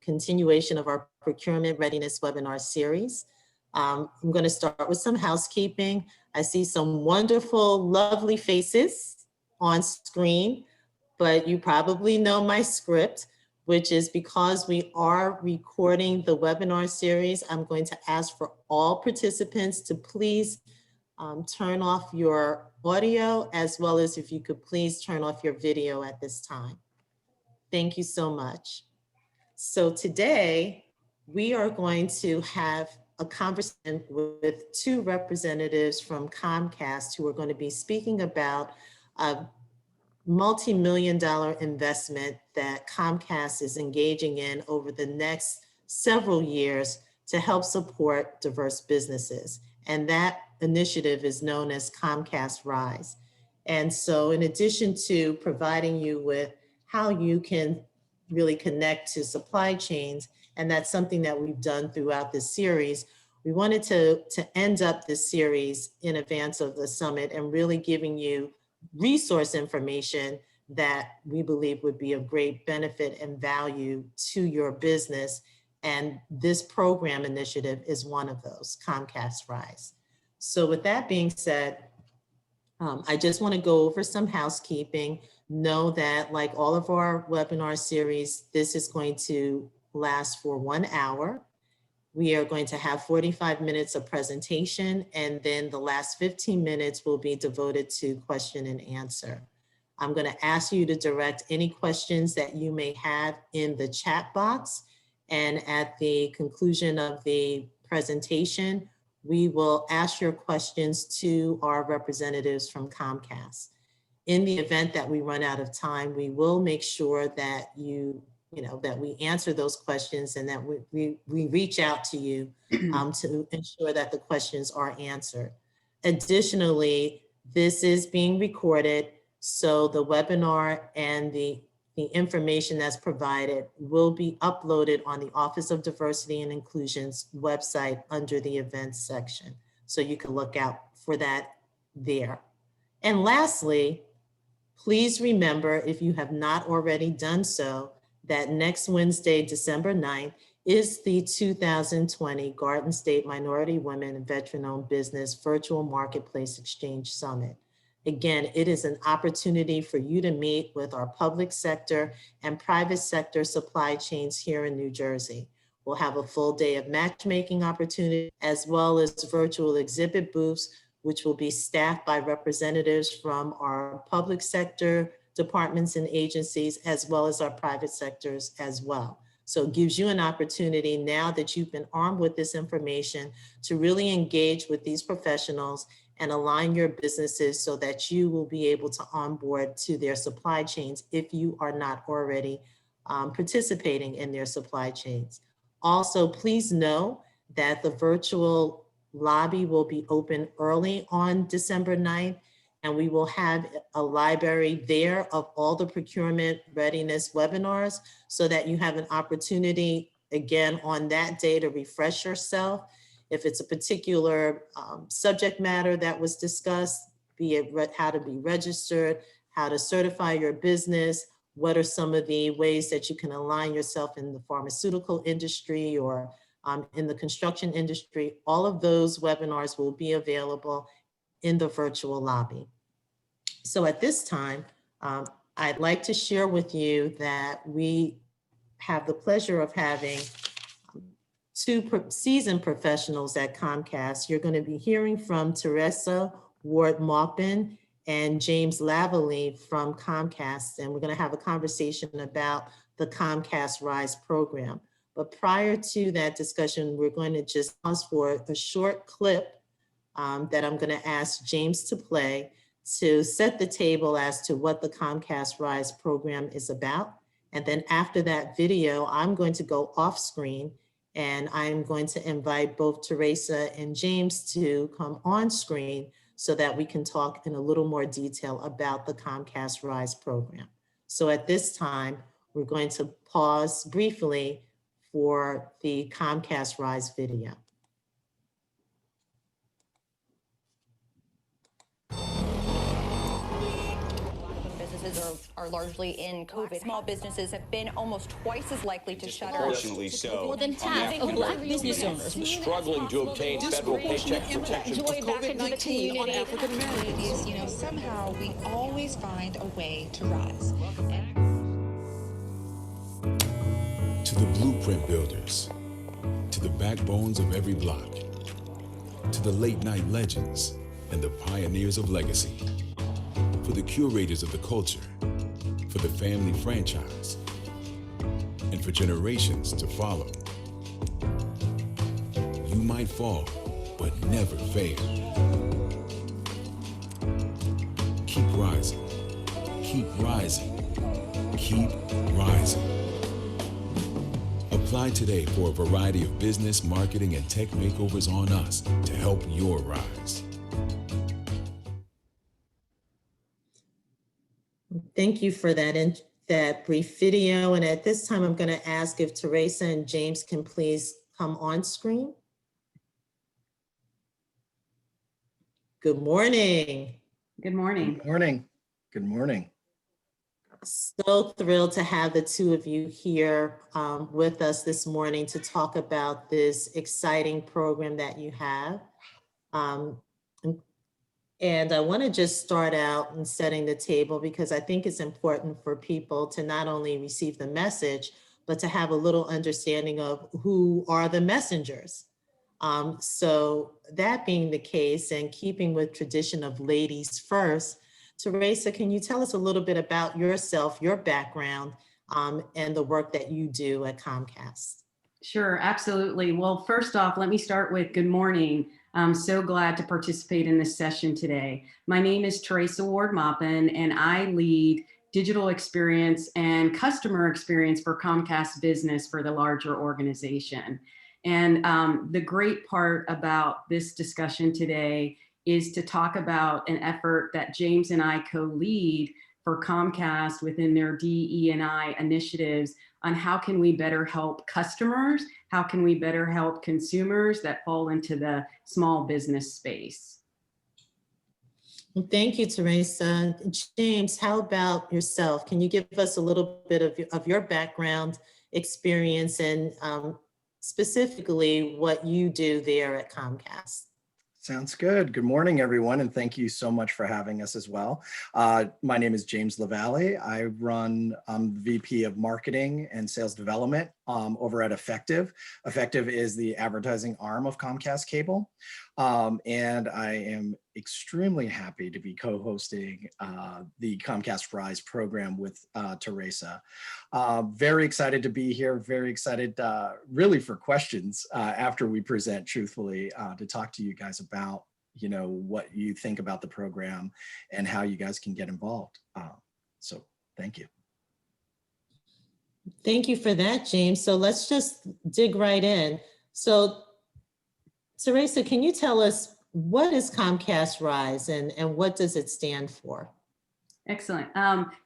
continuation of our procurement readiness webinar series. I'm going to start with some housekeeping. I see some wonderful, lovely faces on screen, but you probably know my script, which is because we are recording the webinar series, I'm going to ask for all participants to please turn off your audio, as well as if you could please turn off your video at this time. Thank you so much. So today we are going to have a conversation with two representatives from Comcast who are going to be speaking about a multi-million-dollar investment that Comcast is engaging in over the next several years to help support diverse businesses. And that initiative is known as Comcast Rise. And so in addition to providing you with how you can really connect to supply chains, and that's something that we've done throughout this series, we wanted to end up this series in advance of the summit and really giving you resource information that we believe would be of great benefit and value to your business. And this program initiative is one of those, Comcast Rise. So with that being said, I just want to go over some housekeeping. Know that like all of our webinar series, this is going to last for 1 hour. We are going to have 45 minutes of presentation, and then the last 15 minutes will be devoted to question and answer. I'm going to ask you to direct any questions that you may have in the chat box, and at the conclusion of the presentation, we will ask your questions to our representatives from Comcast. In the event that we run out of time, we will make sure that that we answer those questions and that we reach out to you to ensure that the questions are answered. Additionally, this is being recorded, so the webinar and the information that's provided will be uploaded on the Office of Diversity and Inclusion's website under the events section. So you can look out for that there. And lastly, please remember, if you have not already done so, that next Wednesday, December 9th, is the 2020 Garden State Minority Women and Veteran-Owned Business Virtual Marketplace Exchange Summit. Again, it is an opportunity for you to meet with our public sector and private sector supply chains here in New Jersey. We'll have a full day of matchmaking opportunity, as well as virtual exhibit booths, which will be staffed by representatives from our public sector departments and agencies, as well as our private sectors as well. So it gives you an opportunity, now that you've been armed with this information, to really engage with these professionals and align your businesses so that you will be able to onboard to their supply chains if you are not already participating in their supply chains. Also, please know that the virtual lobby will be open early on December 9th, and we will have a library there of all the procurement readiness webinars so that you have an opportunity, again, on that day to refresh yourself. If it's a particular subject matter that was discussed, be it how to be registered, how to certify your business, what are some of the ways that you can align yourself in the pharmaceutical industry or in the construction industry, all of those webinars will be available in the virtual lobby. So at this time, I'd like to share with you that we have the pleasure of having two seasoned professionals at Comcast. You're going to be hearing from Teresa Ward-Maupin and James Lavallee from Comcast, and we're going to have a conversation about the Comcast Rise program. But prior to that discussion, we're going to just pause for a short clip that I'm going to ask James to play to set the table as to what the Comcast Rise program is about. And then after that video, I'm going to go off screen and I'm going to invite both Teresa and James to come on screen so that we can talk in a little more detail about the Comcast Rise program. So at this time, we're going to pause briefly for the Comcast Rise video. Businesses are are largely in COVID. Small businesses have been almost twice as likely to shutter. Proportionally so. More than half of Black business owners struggling to obtain federal paycheck protection. Joy back into the community. On African Americans. You know, somehow we always find a way to rise. To the blueprint builders, to the backbones of every block, to the late night legends and the pioneers of legacy, for the curators of the culture, for the family franchise, and for generations to follow. You might fall, but never fail. Keep rising, keep rising, keep rising. Apply today for a variety of business, marketing, and tech makeovers on us to help your rise. Thank you for that brief video. And at this time, I'm going to ask if Teresa and James can please come on screen. Good morning. Good morning. Good morning. Good morning. So thrilled to have the two of you here with us this morning to talk about this exciting program that you have. And I want to just start out in setting the table because I think it's important for people to not only receive the message, but to have a little understanding of who are the messengers. So that being the case and keeping with tradition of ladies first, Teresa, can you tell us a little bit about yourself, your background, and the work that you do at Comcast? Sure, absolutely. Well, first off, let me start with good morning. I'm so glad to participate in this session today. My name is Teresa Ward-Maupin, and I lead digital experience and customer experience for Comcast Business for the larger organization. And the great part about this discussion today is to talk about an effort that James and I co-lead for Comcast within their DE&I initiatives on how can we better help customers, how can we better help consumers that fall into the small business space. Thank you, Teresa. James, how about yourself? Can you give us a little bit of your background experience and specifically what you do there at Comcast? Sounds good. Good morning, everyone, and thank you so much for having us as well. My name is James Lavallee. I run the VP of Marketing and Sales Development over at Effective. Effective is the advertising arm of Comcast Cable, and I am extremely happy to be co-hosting the Comcast Rise program with Teresa. Very excited to be here, very excited really for questions after we present, truthfully, to talk to you guys about what you think about the program and how you guys can get involved. So thank you. Thank you for that, James. So let's just dig right in. So Teresa, can you tell us what is Comcast Rise and what does it stand for? Excellent.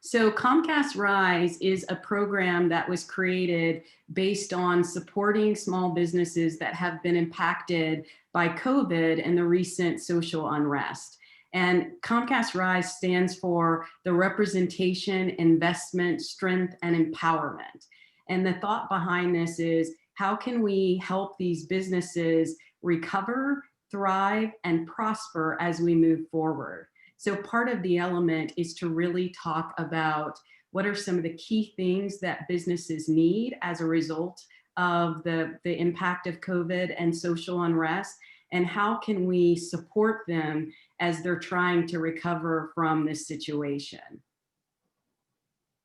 So Comcast Rise is a program that was created based on supporting small businesses that have been impacted by COVID and the recent social unrest. And Comcast Rise stands for the representation, investment, strength, and empowerment. And the thought behind this is how can we help these businesses recover, thrive, and prosper as we move forward? So part of the element is to really talk about what are some of the key things that businesses need as a result of the impact of COVID and social unrest, and how can we support them as they're trying to recover from this situation.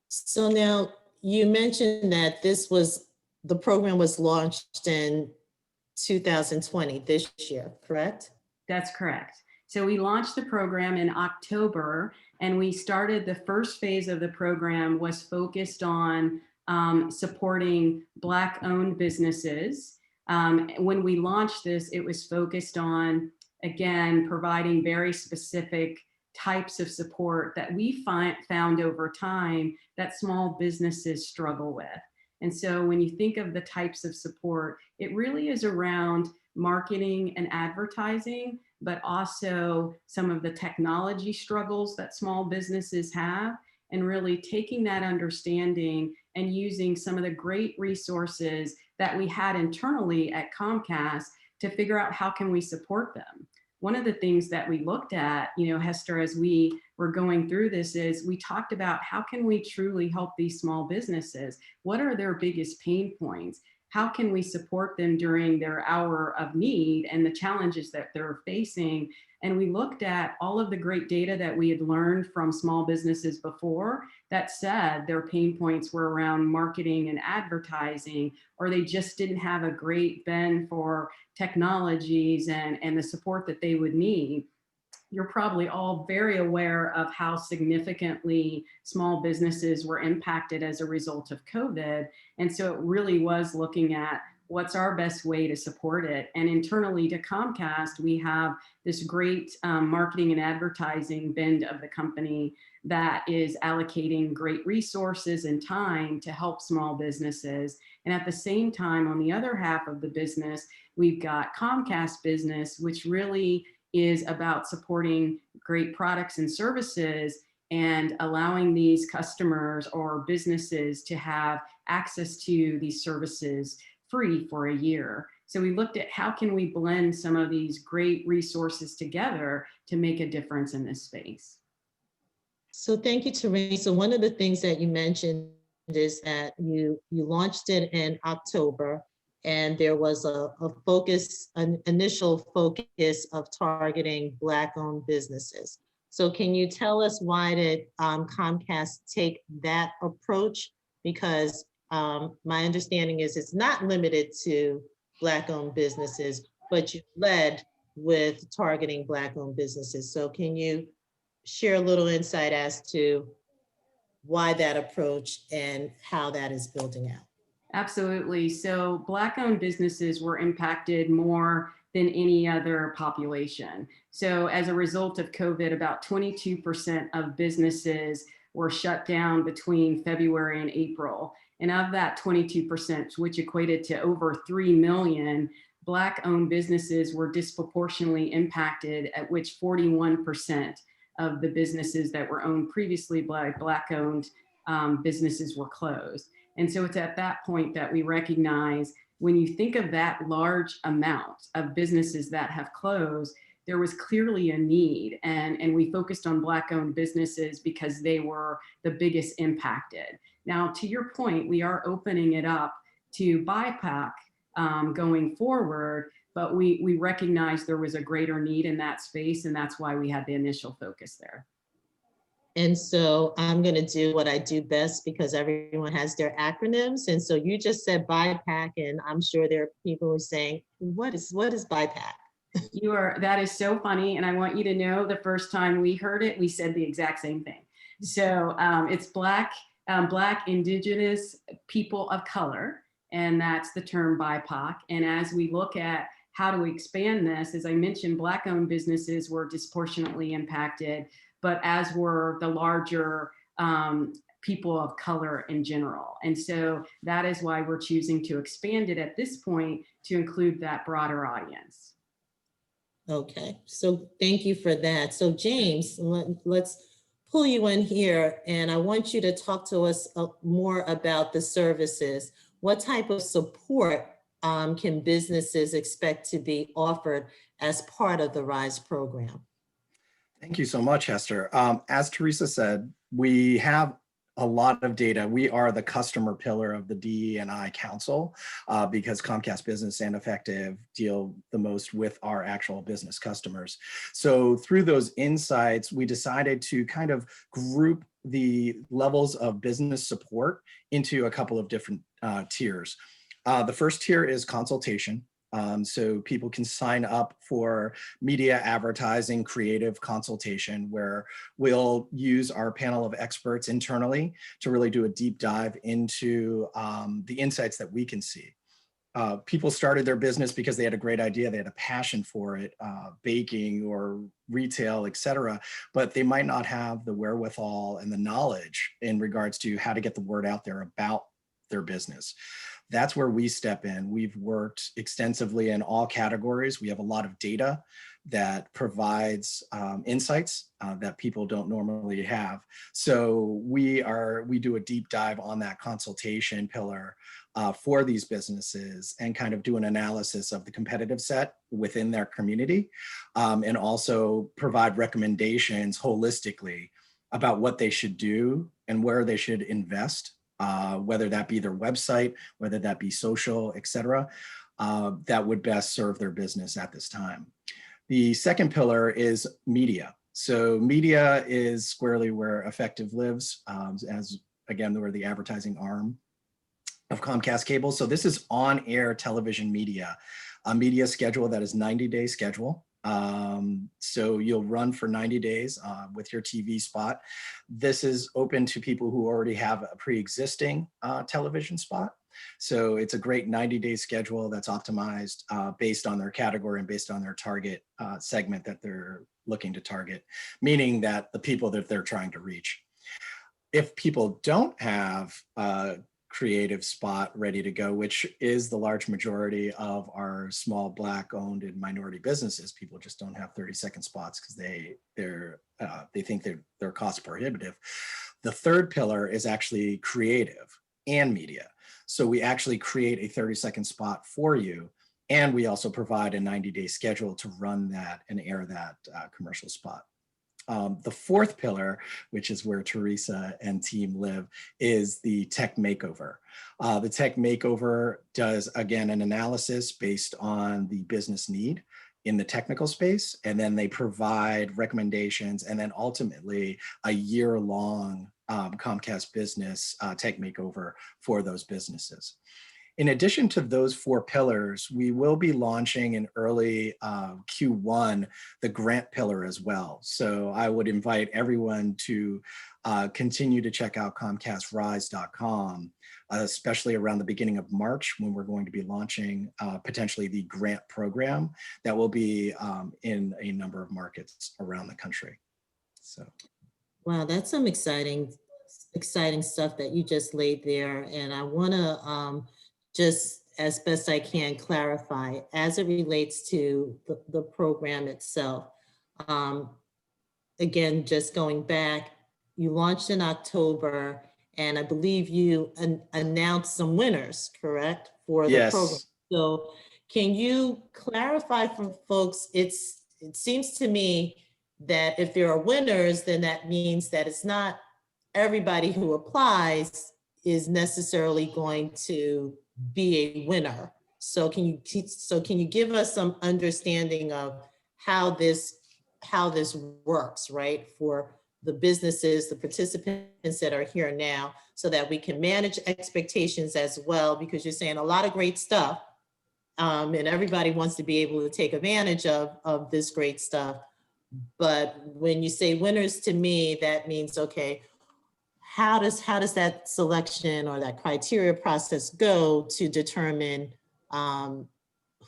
So now you mentioned that the program was launched in 2020, this year, correct? That's correct. So we launched the program in October, and we started the first phase of the program was focused on supporting Black-owned businesses. When we launched this, it was focused on, again, providing very specific types of support that we found over time that small businesses struggle with. And so when you think of the types of support, it really is around marketing and advertising, but also some of the technology struggles that small businesses have, and really taking that understanding and using some of the great resources that we had internally at Comcast to figure out how can we support them. One of the things that we looked at, Hester, as we were going through this is we talked about how can we truly help these small businesses? What are their biggest pain points? How can we support them during their hour of need and the challenges that they're facing? And we looked at all of the great data that we had learned from small businesses before that said their pain points were around marketing and advertising, or they just didn't have a great bend for technologies and the support that they would need. You're probably all very aware of how significantly small businesses were impacted as a result of COVID. And so it really was looking at what's our best way to support it. And internally to Comcast, we have this great marketing and advertising bend of the company that is allocating great resources and time to help small businesses. And at the same time, on the other half of the business, we've got Comcast Business, which really is about supporting great products and services and allowing these customers or businesses to have access to these services free for a year. So we looked at how can we blend some of these great resources together to make a difference in this space. So thank you, Teresa. One of the things that you mentioned is that you launched it in October, and there was an initial focus of targeting Black-owned businesses. So can you tell us why did Comcast take that approach? Because my understanding is it's not limited to Black-owned businesses, but you led with targeting Black-owned businesses. So can you share a little insight as to why that approach and how that is building out? Absolutely. So Black-owned businesses were impacted more than any other population. So as a result of COVID, about 22% of businesses were shut down between February and April. And of that 22%, which equated to over 3 million, Black-owned businesses were disproportionately impacted, at which 41% of the businesses that were owned previously by Black-owned businesses were closed. And so it's at that point that we recognize when you think of that large amount of businesses that have closed, there was clearly a need. And we focused on Black-owned businesses because they were the biggest impacted. Now, to your point, we are opening it up to BIPOC going forward, but we recognized there was a greater need in that space, and that's why we had the initial focus there. And so I'm going to do what I do best because everyone has their acronyms. And so you just said BIPOC, and I'm sure there are people who are saying, what is BIPOC? That is so funny. And I want you to know the first time we heard it, we said the exact same thing. So it's Black, Indigenous people of color, and that's the term BIPOC. And as we look at how to expand this, as I mentioned, Black-owned businesses were disproportionately impacted, but as were the larger people of color in general. And so that is why we're choosing to expand it at this point to include that broader audience. Okay, so thank you for that. So James, let's pull you in here, and I want you to talk to us more about the services. What type of support can businesses expect to be offered as part of the RISE program? Thank you so much, Hester. As Teresa said, we have a lot of data. We are the customer pillar of the DE&I Council because Comcast Business and Effective deal the most with our actual business customers. So through those insights, we decided to kind of group the levels of business support into a couple of different tiers. The first tier is consultation. So people can sign up for media advertising, creative consultation, where we'll use our panel of experts internally to really do a deep dive into the insights that we can see. People started their business because they had a great idea, they had a passion for it, baking or retail, et cetera, but they might not have the wherewithal and the knowledge in regards to how to get the word out there about their business. That's where we step in. We've worked extensively in all categories. We have a lot of data that provides insights that people don't normally have. So we do a deep dive on that consultation pillar for these businesses and kind of do an analysis of the competitive set within their community, and also provide recommendations holistically about what they should do and where they should invest, whether that be their website, whether that be social, et cetera, that would best serve their business at this time. The second pillar is media. So media is squarely where Effective lives, as again, we're the advertising arm of Comcast Cable. So this is on-air television media, a media schedule that is 90-day schedule. So you'll run for 90 days with your TV spot. This is open to people who already have a pre-existing television spot. So it's a great 90-day schedule that's optimized based on their category and based on their target segment that they're looking to target, meaning that the people that they're trying to reach. If people don't have a creative spot ready to go, which is the large majority of our small Black owned and minority businesses, people just don't have 30-second spots because they think they're cost prohibitive. The third pillar is actually creative and media. So we actually create a 30-second spot for you. And we also provide a 90-day schedule to run that and air that commercial spot. The fourth pillar, which is where Teresa and team live, is the tech makeover. The tech makeover does, again, an analysis based on the business need in the technical space, and then they provide recommendations, and then ultimately a year-long Comcast business tech makeover for those businesses. In addition to those four pillars, we will be launching in early Q1 the grant pillar as well. So I would invite everyone to continue to check out ComcastRise.com, especially around the beginning of March when we're going to be launching potentially the grant program that will be in a number of markets around the country. So. Wow, that's some exciting stuff that you just laid there. And I wanna just as best I can clarify as it relates to the program itself. Again, just going back, you launched in October, and I believe you announced some winners, correct, for the program. So can you clarify for folks, it seems to me that if there are winners, then that means that it's not everybody who applies is necessarily going to be a winner. So can you give us some understanding of how this works, right? For the businesses, the participants that are here now, so that we can manage expectations as well, because you're saying a lot of great stuff, and everybody wants to be able to take advantage of this great stuff. But when you say winners, to me, that means, okay, how does that selection or that criteria process go to determine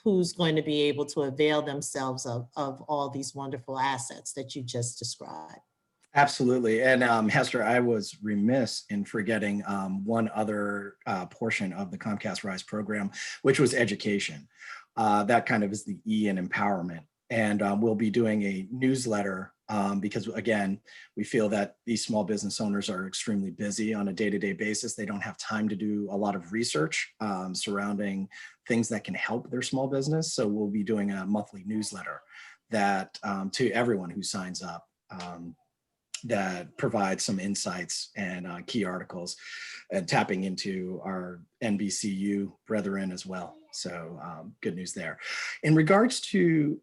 who's going to be able to avail themselves of all these wonderful assets that you just described? Absolutely. And Hester, I was remiss in forgetting one other portion of the Comcast Rise program, which was education. That kind of is the E in empowerment. And we'll be doing a newsletter because, again, we feel that these small business owners are extremely busy on a day-to-day basis. They don't have time to do a lot of research surrounding things that can help their small business. So we'll be doing a monthly newsletter that to everyone who signs up that provides some insights and key articles and tapping into our NBCU brethren as well. So good news there. In regards to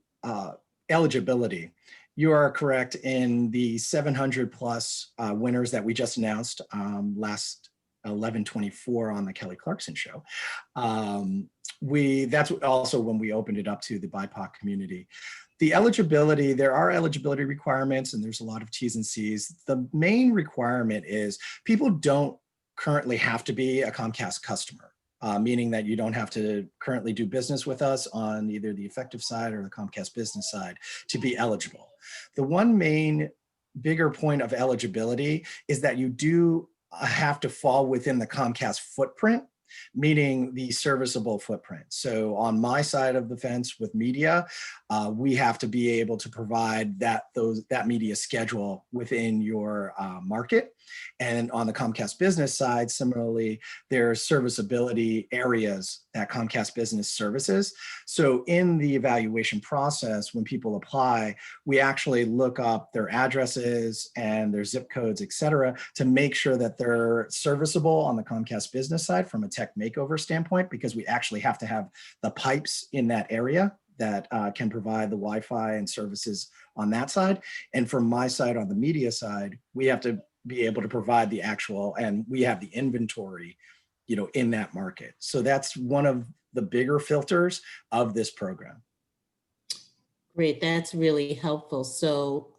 eligibility, you are correct in the 700 plus winners that we just announced last 11/24 on the Kelly Clarkson show. That's also when we opened it up to the BIPOC community. The eligibility, there are eligibility requirements and there's a lot of T's and C's. The main requirement is people don't currently have to be a Comcast customer. Meaning that you don't have to currently do business with us on either the Effective side or the Comcast business side to be eligible. The one main bigger point of eligibility is that you do have to fall within the Comcast footprint. meaning the serviceable footprint. So on my side of the fence with media, we have to be able to provide that media schedule within your market. And on the Comcast business side, similarly, there's serviceability areas that Comcast business services. So in the evaluation process, when people apply, we actually look up their addresses and their zip codes, et cetera, to make sure that they're serviceable on the Comcast business side from a tech makeover standpoint, because we actually have to have the pipes in that area that can provide the Wi-Fi and services on that side. And from my side, on the media side, we have to be able to provide the actual, and we have the inventory, in that market. So that's one of the bigger filters of this program. Great, that's really helpful. So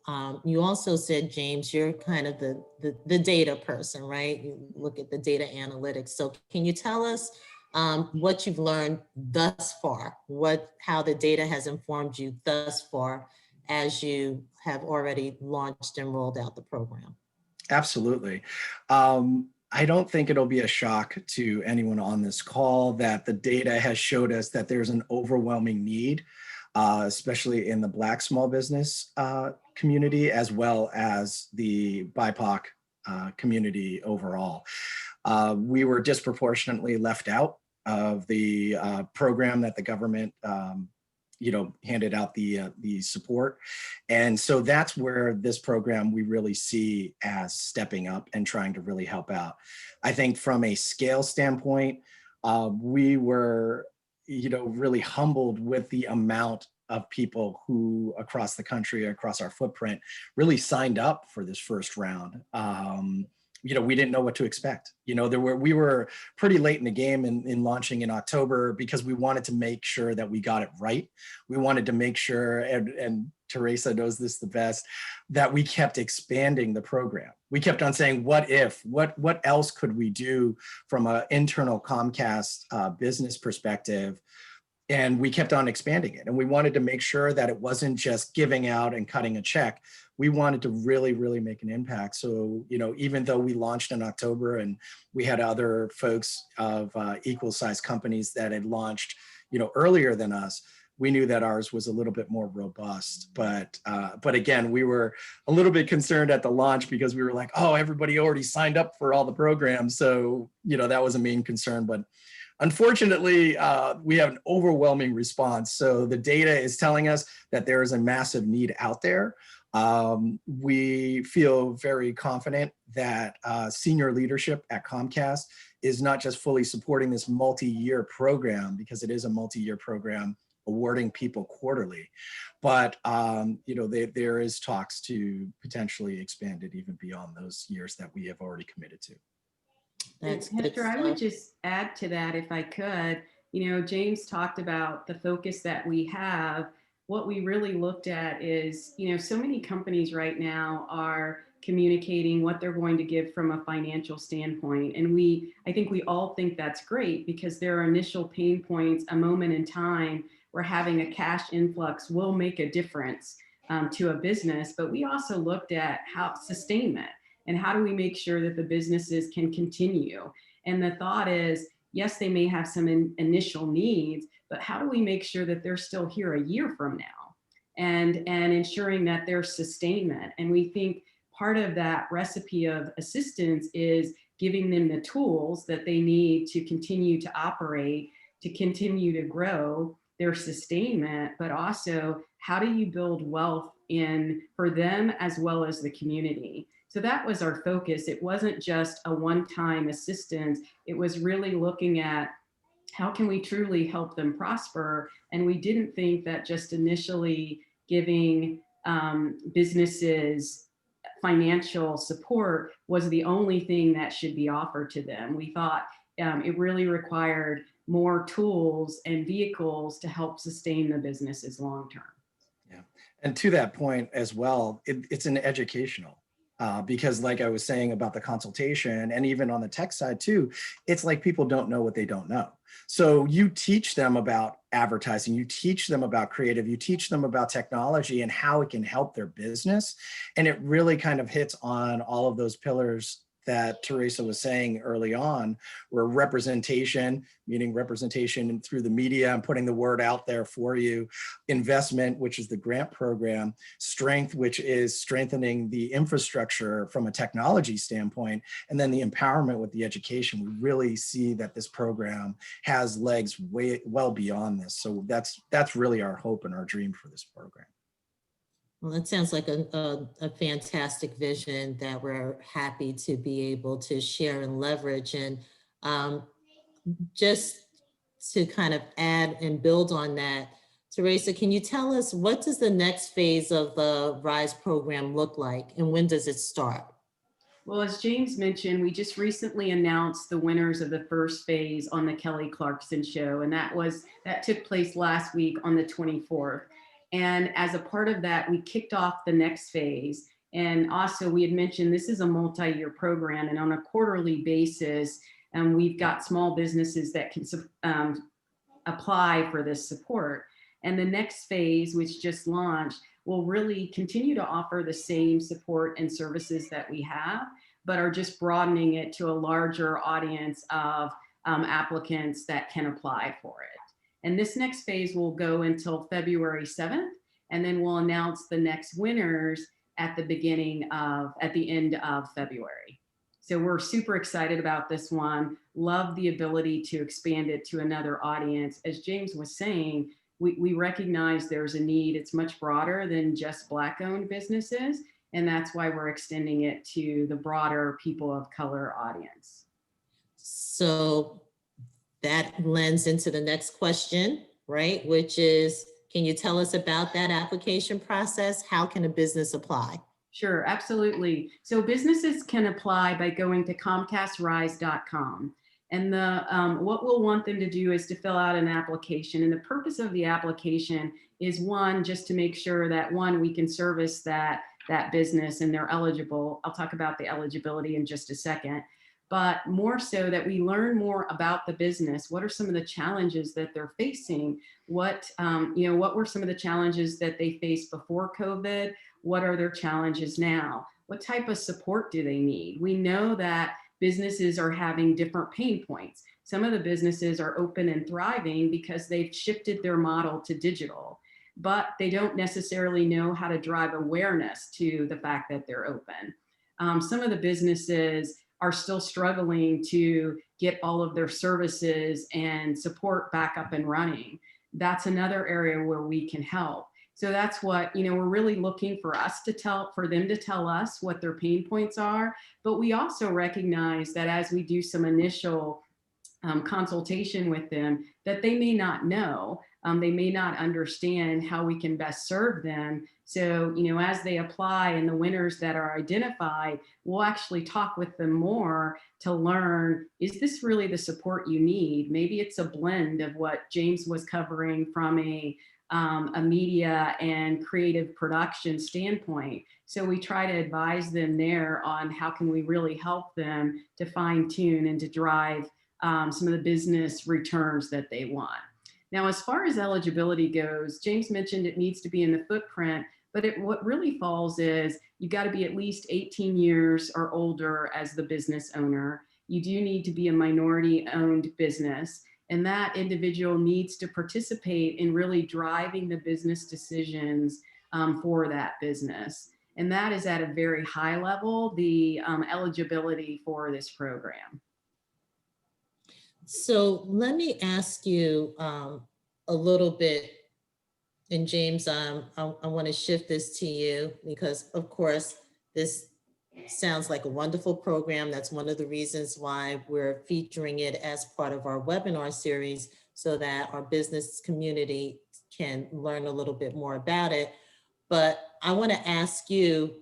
you also said, James, you're kind of the data person, right? You look at the data analytics. So can you tell us what you've learned thus far, how the data has informed you thus far as you have already launched and rolled out the program? Absolutely. I don't think it'll be a shock to anyone on this call that the data has showed us that there's an overwhelming need, especially in the Black small business community, as well as the BIPOC community overall. We were disproportionately left out of the program that the government handed out the support. And so that's where this program we really see as stepping up and trying to really help out. I think from a scale standpoint, we were, really humbled with the amount of people who across the country, across our footprint, really signed up for this first round. We didn't know what to expect. We were pretty late in the game in launching in October because we wanted to make sure that we got it right. We wanted to make sure, and Teresa knows this the best, that we kept expanding the program. We kept on saying, what if, what else could we do from an internal Comcast business perspective? And we kept on expanding it. And we wanted to make sure that it wasn't just giving out and cutting a check. We wanted to really, really make an impact. So, even though we launched in October and we had other folks of equal size companies that had launched, earlier than us, we knew that ours was a little bit more robust. But again, we were a little bit concerned at the launch because we were like, oh, everybody already signed up for all the programs. So, that was a main concern. But unfortunately, we have an overwhelming response. So the data is telling us that there is a massive need out there. We feel very confident that senior leadership at Comcast is not just fully supporting this multi-year program, because it is a multi-year program awarding people quarterly, but there is talks to potentially expand it even beyond those years that we have already committed to. That's Hector, I would just add to that if I could. James talked about the focus that we have. What we really looked at is, so many companies right now are communicating what they're going to give from a financial standpoint. And I think we all think that's great because there are initial pain points, a moment in time where having a cash influx will make a difference to a business. But we also looked at how sustainment and how do we make sure that the businesses can continue. And the thought is, yes, they may have some initial needs, but how do we make sure that they're still here a year from now and ensuring that there's sustainment? And we think part of that recipe of assistance is giving them the tools that they need to continue to operate, to continue to grow their sustainment, but also how do you build wealth for them as well as the community? So that was our focus. It wasn't just a one-time assistance. It was really looking at how can we truly help them prosper? And we didn't think that just initially giving businesses financial support was the only thing that should be offered to them. We thought it really required more tools and vehicles to help sustain the businesses long-term. Yeah, and to that point as well, it's an educational. Because like I was saying about the consultation and even on the tech side too, it's like people don't know what they don't know. So you teach them about advertising, you teach them about creative, you teach them about technology and how it can help their business. And it really kind of hits on all of those pillars that Teresa was saying early on, where representation, meaning representation through the media and putting the word out there for you, investment, which is the grant program, strength, which is strengthening the infrastructure from a technology standpoint, and then the empowerment with the education. We really see that this program has legs way well beyond this. So that's really our hope and our dream for this program. Well, that sounds like a fantastic vision that we're happy to be able to share and leverage. And just to kind of add and build on that, Teresa, can you tell us what does the next phase of the RISE program look like and when does it start? Well, as James mentioned, we just recently announced the winners of the first phase on the Kelly Clarkson show, and that took place last week on the 24th. And as a part of that, we kicked off the next phase. And also we had mentioned this is a multi-year program, and on a quarterly basis, we've got small businesses that can apply for this support. And the next phase, which just launched, will really continue to offer the same support and services that we have, but are just broadening it to a larger audience of applicants that can apply for it. And this next phase will go until February 7th, and then we'll announce the next winners at the end of February. So we're super excited about this one. Love the ability to expand it to another audience. As James was saying, we recognize there's a need. It's much broader than just Black-owned businesses, and that's why we're extending it to the broader people of color audience. So that lends into the next question, right? Which is, can you tell us about that application process? How can a business apply? Sure, absolutely. So businesses can apply by going to comcastrise.com. And what we'll want them to do is to fill out an application. And the purpose of the application is one, just to make sure that we can service that business and they're eligible. I'll talk about the eligibility in just a second. But more so that we learn more about the business. What are some of the challenges that they're facing? What were some of the challenges that they faced before COVID? What are their challenges now? What type of support do they need? We know that businesses are having different pain points. Some of the businesses are open and thriving because they've shifted their model to digital, but they don't necessarily know how to drive awareness to the fact that they're open. Some of the businesses are still struggling to get all of their services and support back up and running. That's another area where we can help. So that's what, we're really looking for them to tell us what their pain points are. But we also recognize that as we do some initial consultation with them, that they may not know, they may not understand how we can best serve them. So, as they apply and the winners that are identified, we'll actually talk with them more to learn, is this really the support you need? Maybe it's a blend of what James was covering from a media and creative production standpoint. So we try to advise them there on how can we really help them to fine tune and to drive some of the business returns that they want. Now, as far as eligibility goes, James mentioned it needs to be in the footprint, but what really falls is you got to be at least 18 years or older as the business owner. You do need to be a minority-owned business, and that individual needs to participate in really driving the business decisions for that business. And that is at a very high level, the eligibility for this program. So let me ask you a little bit, and James, I want to shift this to you because, of course, this sounds like a wonderful program. That's one of the reasons why we're featuring it as part of our webinar series so that our business community can learn a little bit more about it. But I want to ask you,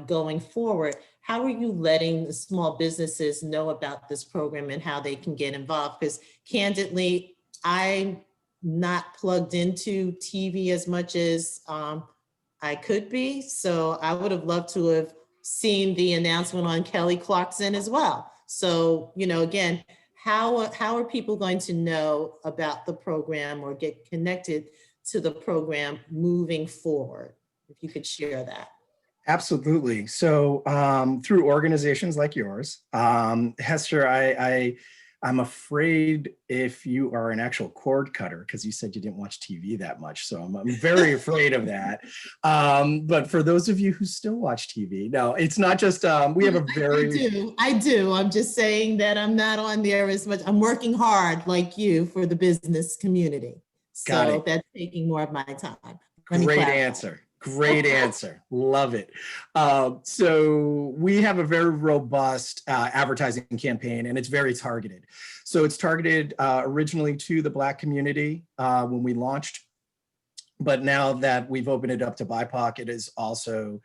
going forward, how are you letting the small businesses know about this program and how they can get involved? Because candidly, I'm not plugged into TV as much as I could be. So I would have loved to have seen the announcement on Kelly Clarkson as well. So, again, how are people going to know about the program or get connected to the program moving forward? If you could share that. Absolutely. So through organizations like yours, Hester, I'm afraid if you are an actual cord cutter, because you said you didn't watch TV that much, so I'm very afraid of that. But for those of you who still watch TV, no, it's not just, we have a very... I do. I'm just saying that I'm not on there as much. I'm working hard like you for the business community. Got So it. that's taking more of my time. Let me Great clarify. answer. Great answer. Love it. So we have a very robust advertising campaign, and it's very targeted. So it's targeted originally to the Black community when we launched, but now that we've opened it up to BIPOC, it is also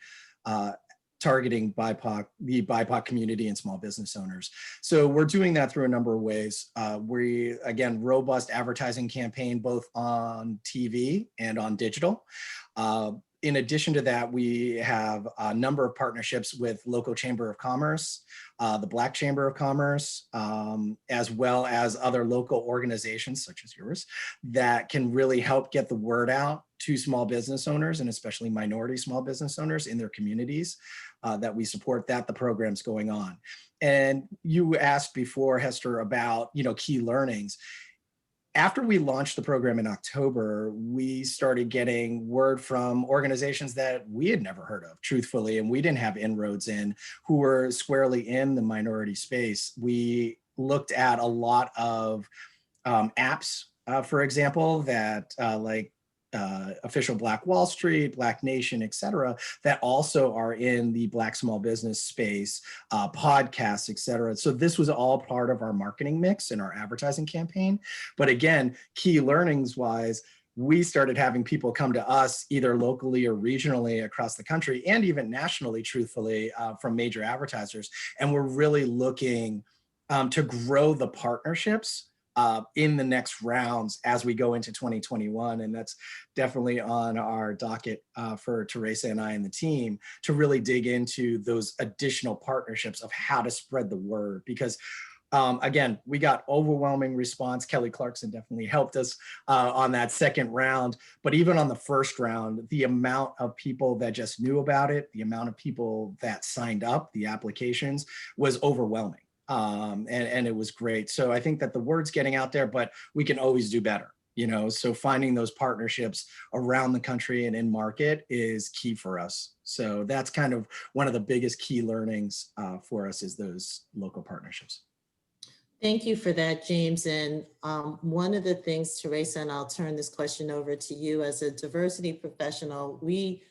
targeting BIPOC, the BIPOC community and small business owners. So we're doing that through a number of ways. Again, robust advertising campaign, both on TV and on digital. In addition to that, we have a number of partnerships with local Chamber of Commerce, the Black Chamber of Commerce, as well as other local organizations such as yours that can really help get the word out to small business owners, and especially minority small business owners in their communities, that we support that the program's going on. And you asked before, Hester, about key learnings. After we launched the program in October, we started getting word from organizations that we had never heard of, truthfully, and we didn't have inroads in, who were squarely in the minority space. We looked at a lot of apps, for example, that like Official Black Wall Street, Black Nation, et cetera, that also are in the Black small business space, podcasts, et cetera. So this was all part of our marketing mix and our advertising campaign. But again, key learnings wise, we started having people come to us either locally or regionally across the country, and even nationally, truthfully, from major advertisers. And we're really looking to grow the partnerships in the next rounds as we go into 2021. And that's definitely on our docket for Teresa and I and the team to really dig into those additional partnerships of how to spread the word. Because again, we got overwhelming response. Kelly Clarkson definitely helped us on that second round. But even on the first round, the amount of people that just knew about it, the amount of people that signed up, the applications, was overwhelming. And it was great. So I think that the word's getting out there, but we can always do better, so finding those partnerships around the country and in market is key for us. So that's kind of one of the biggest key learnings for us, is those local partnerships. Thank you for that, James. And one of the things, Teresa, and I'll turn this question over to you as a diversity professional, we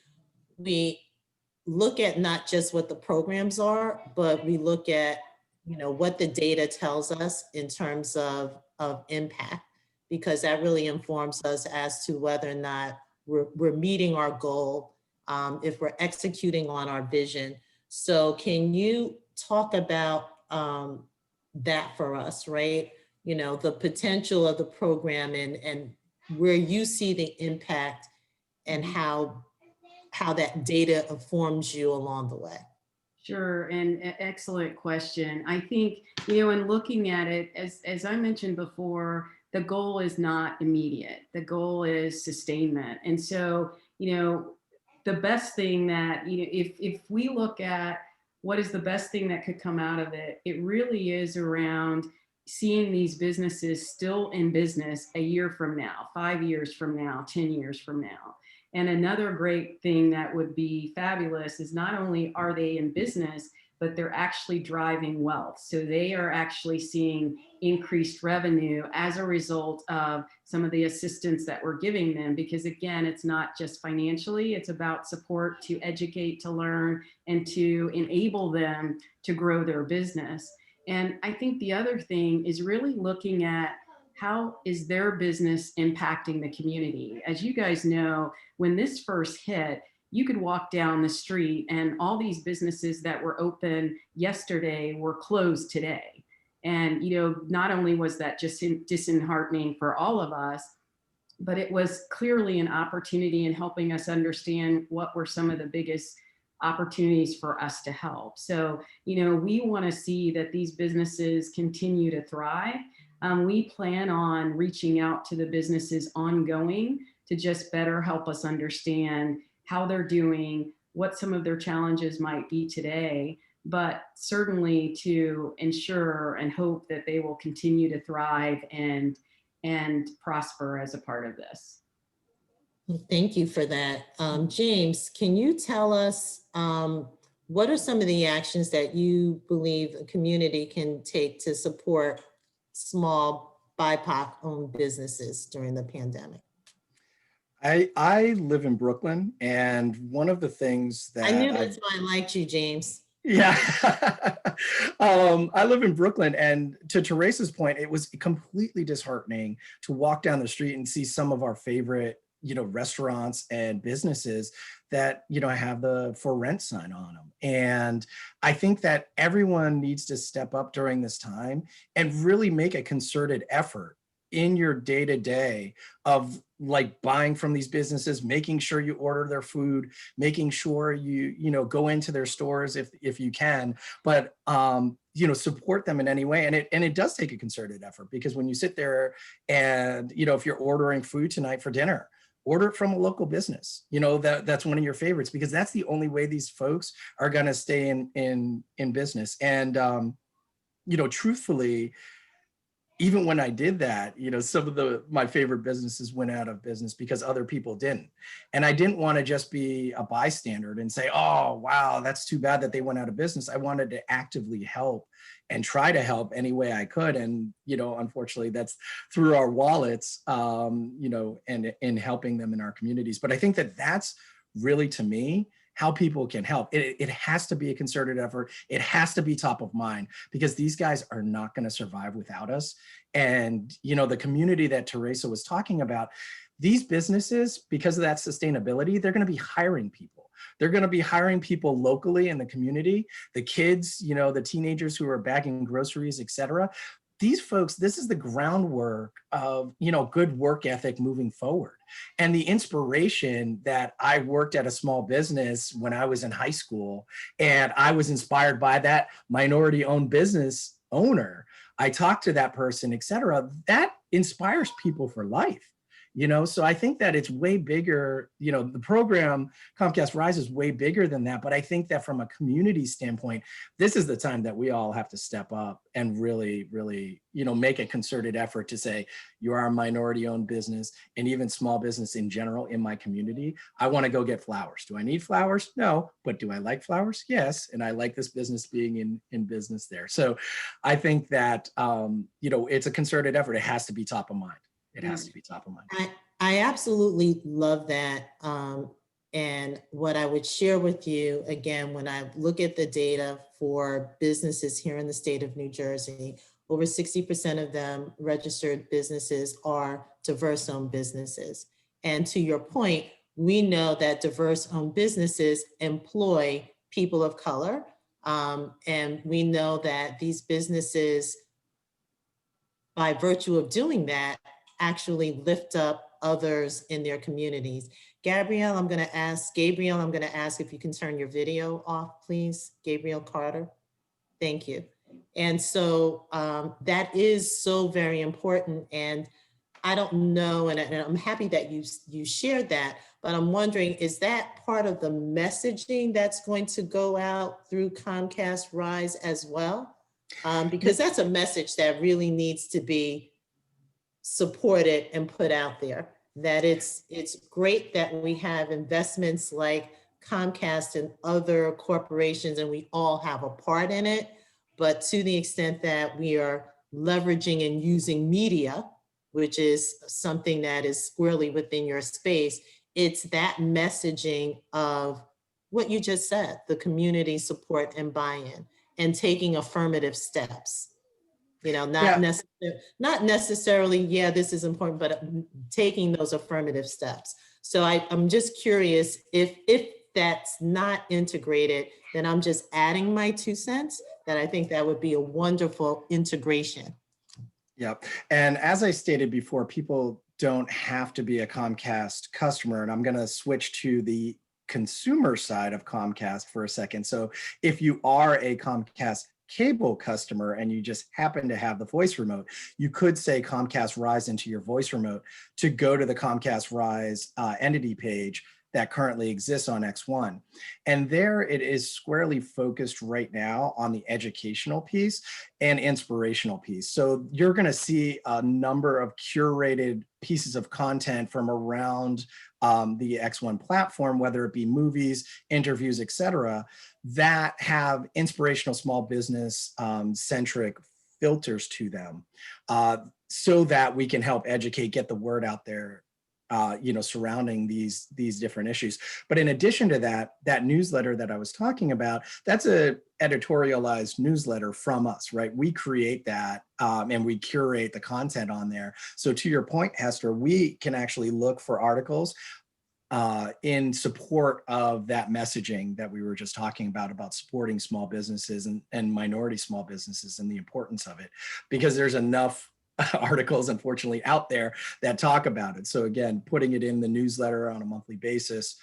look at not just what the programs are, but we look at what the data tells us in terms of impact, because that really informs us as to whether or not we're meeting our goal, if we're executing on our vision. So can you talk about that for us, right? The potential of the program and where you see the impact and how that data informs you along the way. Sure, and excellent question. I think, in looking at it, as I mentioned before, the goal is not immediate. The goal is sustainment. And so, the best thing that, if we look at what is the best thing that could come out of it, it really is around seeing these businesses still in business a year from now, 5 years from now, 10 years from now. And another great thing that would be fabulous is not only are they in business, but they're actually driving wealth. So they are actually seeing increased revenue as a result of some of the assistance that we're giving them. Because again, it's not just financially, it's about support to educate, to learn, and to enable them to grow their business. And I think the other thing is really looking at how is their business impacting the community? As you guys know, when this first hit, you could walk down the street and all these businesses that were open yesterday were closed today. And, not only was that just disheartening for all of us, but it was clearly an opportunity in helping us understand what were some of the biggest opportunities for us to help. So, we want to see that these businesses continue to thrive. We plan on reaching out to the businesses ongoing to just better help us understand how they're doing, what some of their challenges might be today, but certainly to ensure and hope that they will continue to thrive and prosper as a part of this. Thank you for that. James, can you tell us what are some of the actions that you believe a community can take to support small BIPOC-owned businesses during the pandemic? I live in Brooklyn, and one of the things that I knew that's why I liked you, James. Yeah, I live in Brooklyn, and to Teresa's point, it was completely disheartening to walk down the street and see some of our favorite, restaurants and businesses that, have the for rent sign on them. And I think that everyone needs to step up during this time and really make a concerted effort in your day-to-day of like buying from these businesses, making sure you order their food, making sure you go into their stores if you can, but support them in any way. And it does take a concerted effort, because when you sit there and if you're ordering food tonight for dinner, order it from a local business. That's one of your favorites, because that's the only way these folks are going to stay in business. And truthfully, even when I did that, some of my favorite businesses went out of business because other people didn't. And I didn't want to just be a bystander and say, oh, wow, that's too bad that they went out of business. I wanted to actively help and try to help any way I could. And, unfortunately, that's through our wallets, and in helping them in our communities. But I think that that's really, to me, how people can help. It has to be a concerted effort. It has to be top of mind, because these guys are not going to survive without us. And, the community that Teresa was talking about, these businesses, because of that sustainability, they're going to be hiring people. They're going to be hiring people locally in the community, the kids, the teenagers who are bagging groceries, et cetera. These folks, this is the groundwork of, good work ethic moving forward. And the inspiration that I worked at a small business when I was in high school, and I was inspired by that minority-owned business owner. I talked to that person, et cetera. That inspires people for life. So I think that it's way bigger, the program Comcast Rise is way bigger than that. But I think that from a community standpoint, this is the time that we all have to step up and really, really, make a concerted effort to say, you are a minority owned business, and even small business in general in my community. I want to go get flowers. Do I need flowers? No. But do I like flowers? Yes. And I like this business being in business there. So I think that, it's a concerted effort. It has to be top of mind. It has to be top of mind. I absolutely love that. And what I would share with you, again, when I look at the data for businesses here in the state of New Jersey, over 60% of them registered businesses are diverse-owned businesses. And to your point, we know that diverse-owned businesses employ people of color. And we know that these businesses, by virtue of doing that, actually lift up others in their communities. Gabrielle, I'm going to ask if you can turn your video off, please. Gabrielle Carter. Thank you. And so that is so very important. And I don't know, and I'm happy that you shared that, but I'm wondering, is that part of the messaging that's going to go out through Comcast Rise as well? Because that's a message that really needs to be supported and put out there, that it's great that we have investments like Comcast and other corporations, and we all have a part in it. But to the extent that we are leveraging and using media, which is something that is squarely within your space, it's that messaging of what you just said, the community support and buy-in, and taking affirmative steps. Not necessarily, yeah, this is important, but taking those affirmative steps. So I'm just curious, if that's not integrated, then I'm just adding my 2 cents, that I think that would be a wonderful integration. Yep. And as I stated before, people don't have to be a Comcast customer. And I'm going to switch to the consumer side of Comcast for a second. So if you are a Comcast cable customer and you just happen to have the voice remote, you could say Comcast Rise into your voice remote to go to the Comcast Rise entity page. that currently exists on X1. And there it is squarely focused right now on the educational piece and inspirational piece. So you're going to see a number of curated pieces of content from around the X1 platform, whether it be movies, interviews, et cetera, that have inspirational small business centric filters to them, so that we can help educate, get the word out there, surrounding these different issues. But in addition to that, that newsletter that I was talking about, that's a editorialized newsletter from us, right? We create that and we curate the content on there. So to your point, Hester, we can actually look for articles in support of that messaging that we were just talking about supporting small businesses and minority small businesses and the importance of it, because there's enough articles, unfortunately, out there that talk about it. So again, putting it in the newsletter on a monthly basis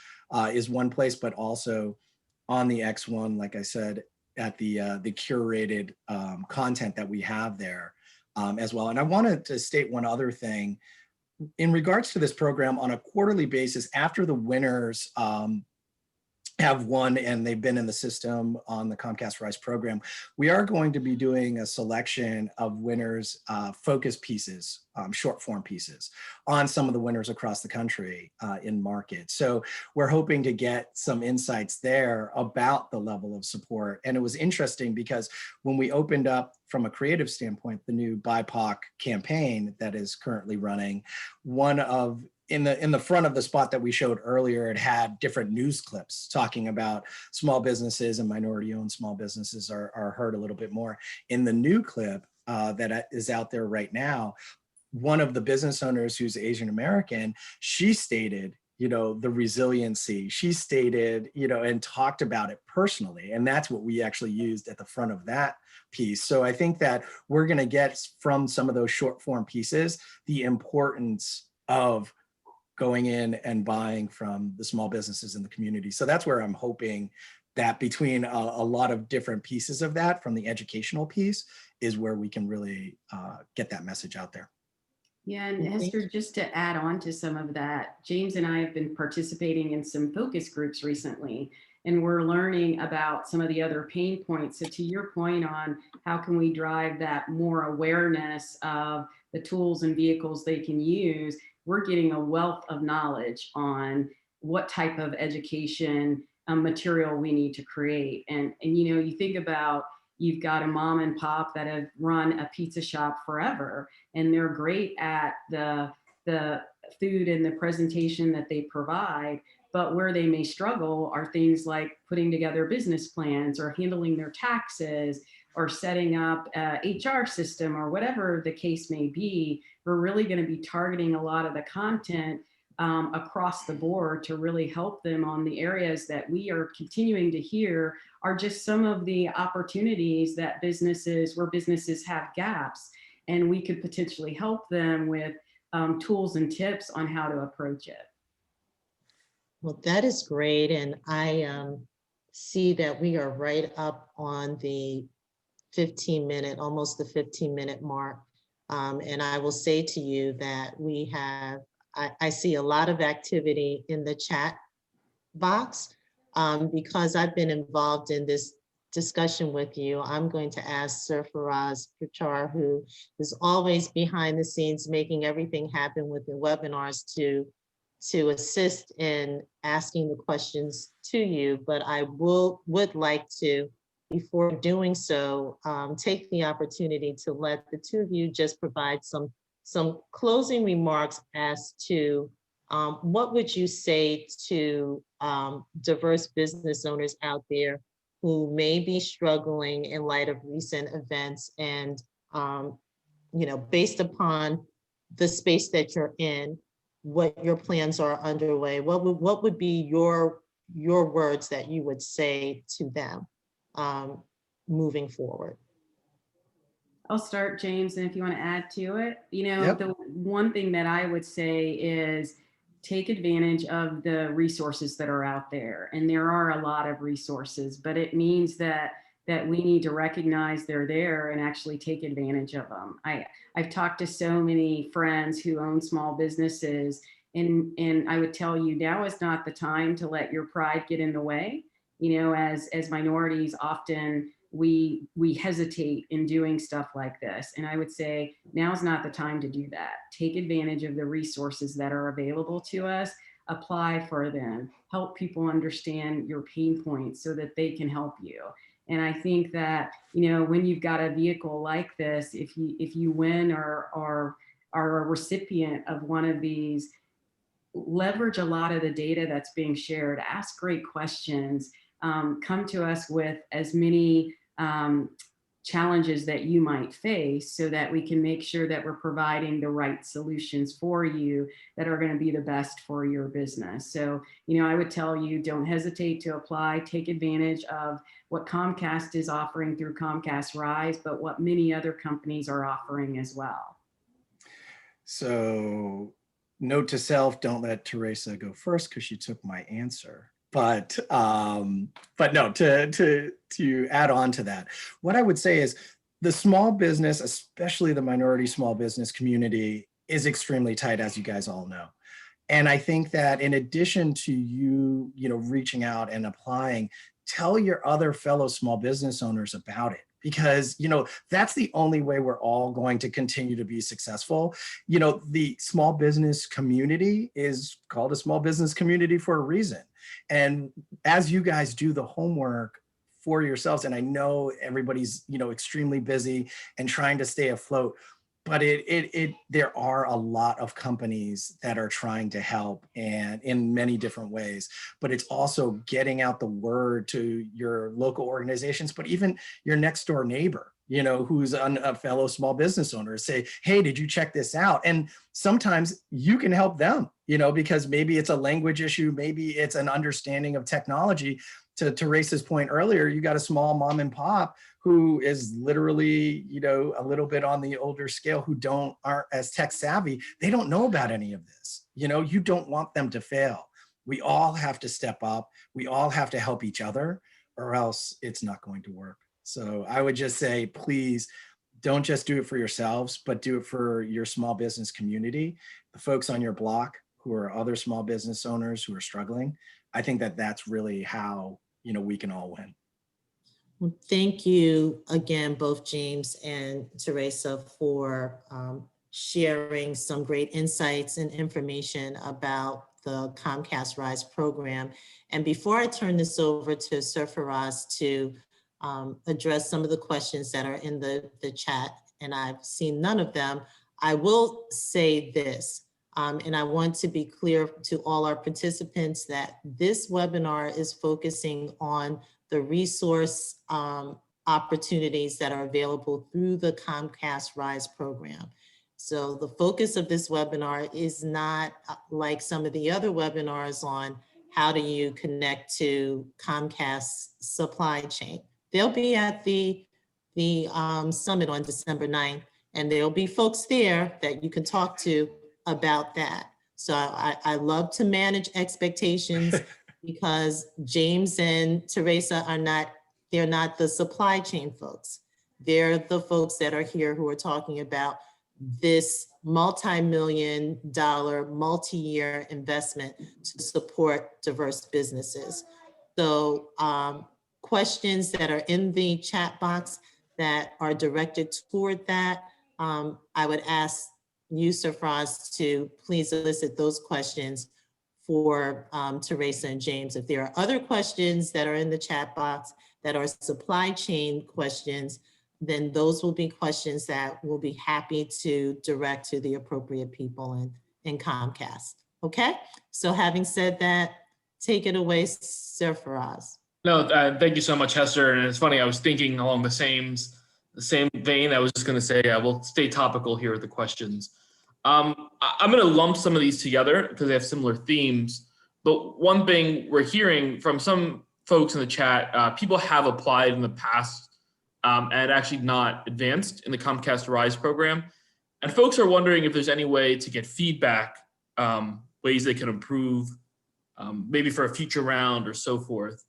is one place, but also on the X1, like I said, at the curated content that we have there as well. And I wanted to state one other thing in regards to this program. On a quarterly basis, after the winners have won and they've been in the system on the Comcast Rise program, we are going to be doing a selection of winners focus pieces, short form pieces on some of the winners across the country in market. So we're hoping to get some insights there about the level of support. And it was interesting because when we opened up from a creative standpoint, the new BIPOC campaign that is currently running, one of in the front of the spot that we showed earlier, it had different news clips talking about small businesses and minority-owned small businesses are heard a little bit more. In the new clip that is out there right now, one of the business owners who's Asian American, she stated, the resiliency. She stated, and talked about it personally. And that's what we actually used at the front of that piece. So I think that we're going to get from some of those short form pieces the importance of going in and buying from the small businesses in the community. So that's where I'm hoping that between a lot of different pieces of that, from the educational piece, is where we can really get that message out there. Yeah, and Hester, just to add on to some of that, James and I have been participating in some focus groups recently, and we're learning about some of the other pain points. So to your point on how can we drive that more awareness of the tools and vehicles they can use, we're getting a wealth of knowledge on what type of education material we need to create. And you think about, you've got a mom and pop that have run a pizza shop forever, and they're great at the food and the presentation that they provide. But where they may struggle are things like putting together business plans or handling their taxes or setting up a HR system or whatever the case may be. We're really going to be targeting a lot of the content across the board to really help them on the areas that we are continuing to hear are just some of the opportunities that where businesses have gaps. And we could potentially help them with tools and tips on how to approach it. Well, that is great. And I see that we are right up on the 15-minute, almost the 15-minute mark. And I will say to you that we have, I see a lot of activity in the chat box. Because I've been involved in this discussion with you, I'm going to ask Sir Faraz Prachar, who is always behind the scenes making everything happen with the webinars, to assist in asking the questions to you. But I would like to, before doing so, take the opportunity to let the two of you just provide some closing remarks as to what would you say to diverse business owners out there who may be struggling in light of recent events, and based upon the space that you're in, what your plans are underway, what would be your words that you would say to them moving forward? I'll start, James, and if you want to add to it, Yep. The one thing that I would say is take advantage of the resources that are out there. And there are a lot of resources, but it means that that we need to recognize they're there and actually take advantage of them. I've talked to so many friends who own small businesses, and I would tell you, now is not the time to let your pride get in the way. You know, as minorities, often we hesitate in doing stuff like this. And I would say now's not the time to do that. Take advantage of the resources that are available to us, apply for them, help people understand your pain points so that they can help you. And I think that, you know, when you've got a vehicle like this, if you win or are a recipient of one of these, leverage a lot of the data that's being shared, ask great questions, come to us with as many challenges that you might face so that we can make sure that we're providing the right solutions for you that are going to be the best for your business. So, you know, I would tell you, don't hesitate to apply, take advantage of what Comcast is offering through Comcast Rise, but what many other companies are offering as well. So note to self, don't let Teresa go first because she took my answer. But no, to add on to that, what I would say is the small business, especially the minority small business community, is extremely tight, as you guys all know. And I think that in addition to you know, reaching out and applying, tell your other fellow small business owners about it. Because, you know, that's the only way we're all going to continue to be successful. You know, the small business community is called a small business community for a reason. And as you guys do the homework for yourselves, and I know everybody's, you know, extremely busy and trying to stay afloat, but there are a lot of companies that are trying to help, and in many different ways, but it's also getting out the word to your local organizations, but even your next door neighbor, you know, who's a fellow small business owner, say, hey, did you check this out? And sometimes you can help them, you know, because maybe it's a language issue, maybe it's an understanding of technology. To Teresa's point earlier, you got a small mom and pop who is literally, you know, a little bit on the older scale, who aren't as tech savvy. They don't know about any of this. You know, you don't want them to fail. We all have to step up. We all have to help each other, or else it's not going to work. So I would just say, please don't just do it for yourselves, but do it for your small business community, the folks on your block who are other small business owners who are struggling. I think that that's really how, you know, we can all win. Well, thank you again, both James and Teresa, for sharing some great insights and information about the Comcast Rise program. And before I turn this over to Surfaraz to address some of the questions that are in the chat, and I've seen none of them, I will say this. And I want to be clear to all our participants that this webinar is focusing on the resource opportunities that are available through the Comcast Rise program. So the focus of this webinar is not like some of the other webinars on how do you connect to Comcast's supply chain. They'll be at the summit on December 9th, and there'll be folks there that you can talk to about that. So I love to manage expectations because James and Teresa they're not the supply chain folks. They're the folks that are here who are talking about this multi-million-dollar, multi-year investment to support diverse businesses. So questions that are in the chat box that are directed toward that, I would ask you, Surfaraz, to please elicit those questions for Teresa and James. If there are other questions that are in the chat box that are supply chain questions, then those will be questions that we'll be happy to direct to the appropriate people in Comcast. Okay, so having said that, take it away, Surfaraz. No, thank you so much, Hester. And it's funny, I was thinking along the same vein. I was just going to say, we'll stay topical here with the questions. I'm going to lump some of these together because they have similar themes. But one thing we're hearing from some folks in the chat, people have applied in the past and actually not advanced in the Comcast Rise program. And folks are wondering if there's any way to get feedback, ways they can improve, maybe for a future round or so forth.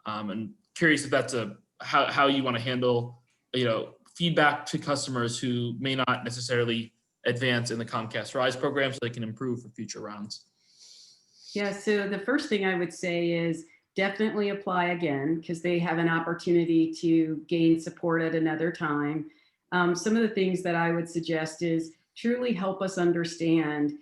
And curious if that's a how you want to handle, feedback to customers who may not necessarily advance in the Comcast Rise program so they can improve for future rounds. Yeah, so the first thing I would say is definitely apply again because they have an opportunity to gain support at another time. Some of the things that I would suggest is truly help us understand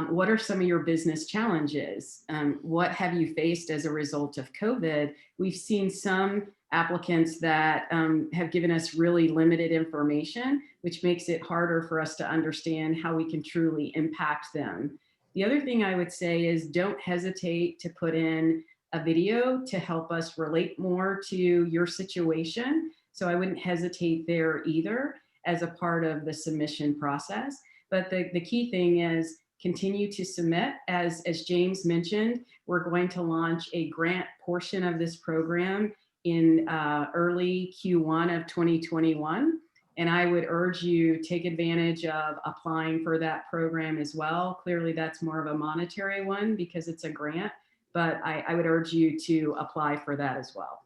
what are some of your business challenges? What have you faced as a result of COVID? We've seen some applicants that have given us really limited information, which makes it harder for us to understand how we can truly impact them. The other thing I would say is don't hesitate to put in a video to help us relate more to your situation. So I wouldn't hesitate there either as a part of the submission process. But the key thing is continue to submit. As James mentioned, we're going to launch a grant portion of this program in early Q1 of 2021. And I would urge you take advantage of applying for that program as well. Clearly, that's more of a monetary one because it's a grant, but I would urge you to apply for that as well.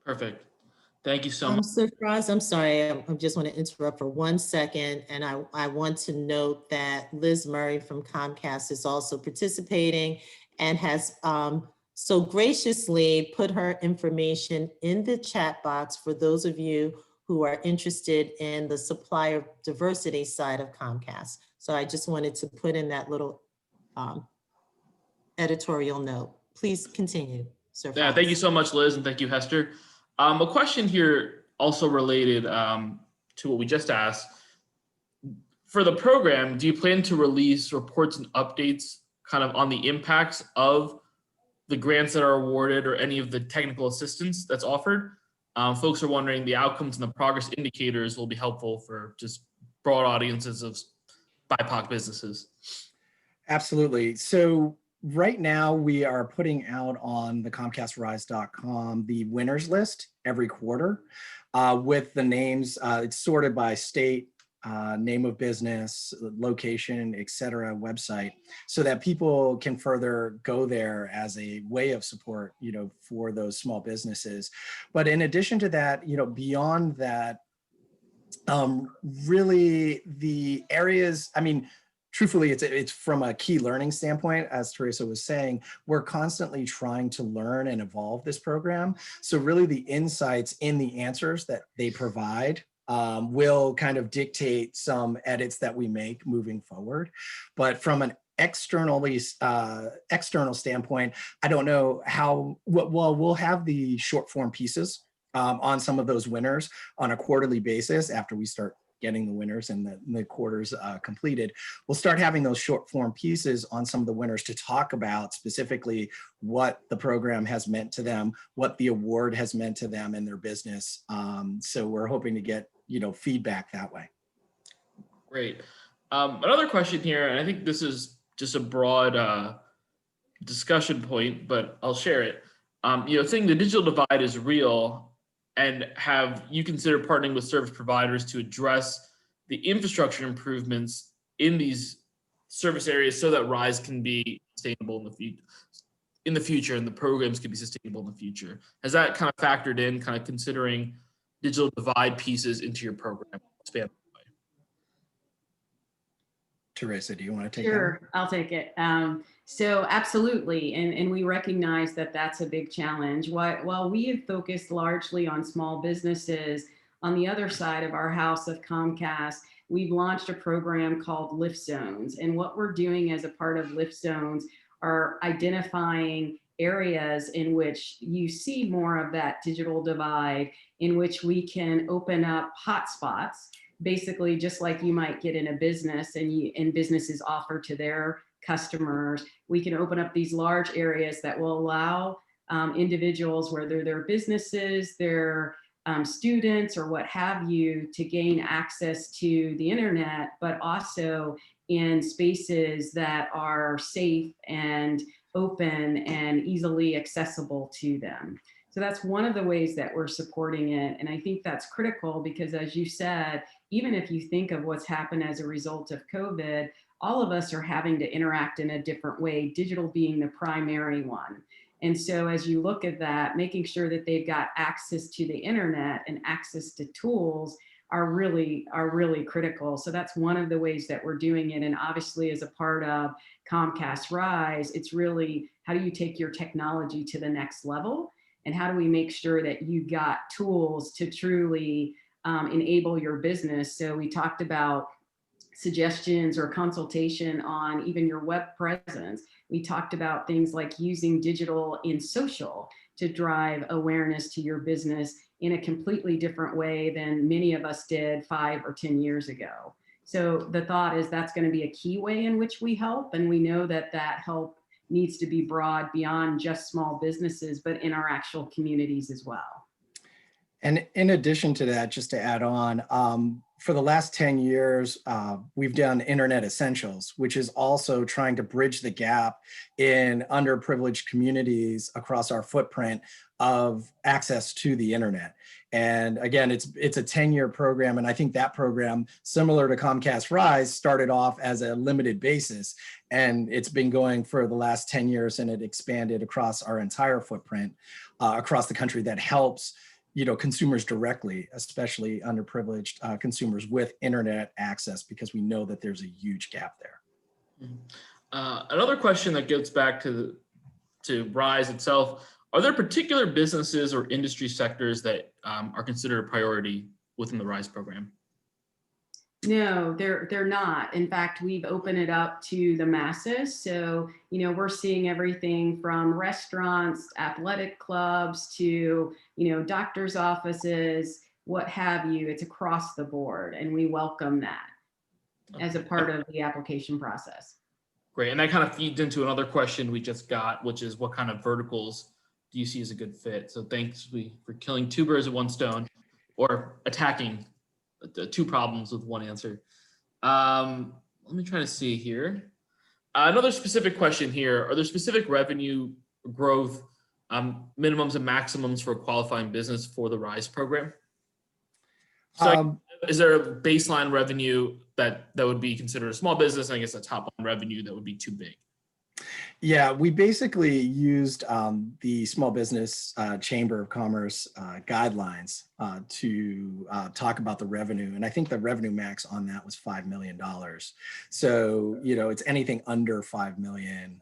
Perfect. Thank you so much. Sir Frost, I'm sorry, I just want to interrupt for 1 second. And I want to note that Liz Murray from Comcast is also participating and has so graciously put her information in the chat box for those of you who are interested in the supplier diversity side of Comcast. So I just wanted to put in that little editorial note. Please continue, Sir Frost. Yeah, thank you so much, Liz, and thank you, Hester. A question here also related to what we just asked. For the program, do you plan to release reports and updates kind of on the impacts of the grants that are awarded or any of the technical assistance that's offered? Folks are wondering the outcomes and the progress indicators will be helpful for just broad audiences of BIPOC businesses. Absolutely. So right now we are putting out on the ComcastRise.com the winners list every quarter with the names. It's sorted by state, name of business, location, etc. website, so that people can further go there as a way of support, for those small businesses. But in addition to that, beyond that, really the areas, truthfully, it's from a key learning standpoint, as Teresa was saying, we're constantly trying to learn and evolve this program. So really the insights in the answers that they provide will kind of dictate some edits that we make moving forward. But from an external standpoint, I don't know how, well, we'll have the short form pieces on some of those winners on a quarterly basis after we start getting the winners and the quarters completed. We'll start having those short form pieces on some of the winners to talk about specifically what the program has meant to them, what the award has meant to them and their business. So we're hoping to get, feedback that way. Great. Another question here, and I think this is just a broad discussion point, but I'll share it. Saying the digital divide is real, and have you considered partnering with service providers to address the infrastructure improvements in these service areas so that RISE can be sustainable in the future and the programs can be sustainable in the future? Has that kind of factored in, kind of considering digital divide pieces into your program? Teresa, do you want to take that? Sure, I'll take it. So absolutely, and we recognize that that's a big challenge. While we have focused largely on small businesses, on the other side of our house of Comcast, we've launched a program called Lift Zones. And what we're doing as a part of Lift Zones are identifying areas in which you see more of that digital divide, in which we can open up hotspots, basically just like you might get in a business and businesses offer to their customers. We can open up these large areas that will allow individuals, whether they're businesses, they're students or what have you, to gain access to the internet, but also in spaces that are safe and open and easily accessible to them. So that's one of the ways that we're supporting it. And I think that's critical because, as you said, even if you think of what's happened as a result of COVID, all of us are having to interact in a different way, digital being the primary one. And so as you look at that, making sure that they've got access to the internet and access to tools are really critical. So that's one of the ways that we're doing it. And obviously as a part of Comcast Rise, it's really how do you take your technology to the next level? And how do we make sure that you got tools to truly enable your business? So we talked about suggestions or consultation on even your web presence. We talked about things like using digital in social to drive awareness to your business in a completely different way than many of us did 5 or 10 years ago. So the thought is that's going to be a key way in which we help. And we know that that help needs to be broad beyond just small businesses, but in our actual communities as well. And in addition to that, just to add on, for the last 10 years, we've done Internet Essentials, which is also trying to bridge the gap in underprivileged communities across our footprint of access to the internet. And again, it's a 10-year program. And I think that program, similar to Comcast Rise, started off as a limited basis. And it's been going for the last 10 years, and it expanded across our entire footprint across the country that helps consumers directly, especially underprivileged consumers with internet access, because we know that there's a huge gap there. Another question that gets back to Rise itself, are there particular businesses or industry sectors that are considered a priority within the Rise program? No, they're not. In fact, we've opened it up to the masses. So, we're seeing everything from restaurants, athletic clubs to, doctor's offices, what have you. It's across the board, and we welcome that as a part of the application process. Great. And that kind of feeds into another question we just got, which is what kind of verticals do you see as a good fit? So thanks for killing 2 birds with 1 stone, or attacking the 2 problems with 1 answer. Let me try to see here. Another specific question here. Are there specific revenue growth minimums and maximums for a qualifying business for the RISE program? So is there a baseline revenue that would be considered a small business? And I guess a top line revenue that would be too big? Yeah, we basically used the Small Business Chamber of Commerce guidelines to talk about the revenue. And I think the revenue max on that was $5 million. So, it's anything under 5 million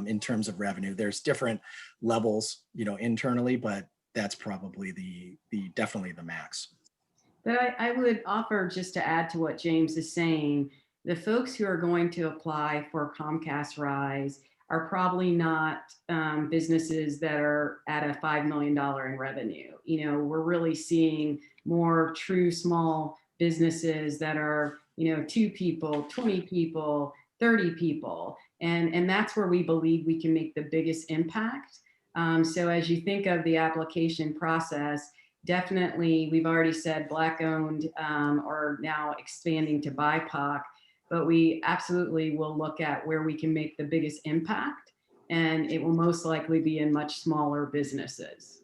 in terms of revenue. There's different levels, internally, but that's probably definitely the max. But I would offer, just to add to what James is saying, the folks who are going to apply for Comcast Rise are probably not businesses that are at a $5 million in revenue. We're really seeing more true small businesses that are, 2 people, 20 people, 30 people. And that's where we believe we can make the biggest impact. So as you think of the application process, definitely, we've already said Black owned or now expanding to BIPOC. But we absolutely will look at where we can make the biggest impact, and it will most likely be in much smaller businesses.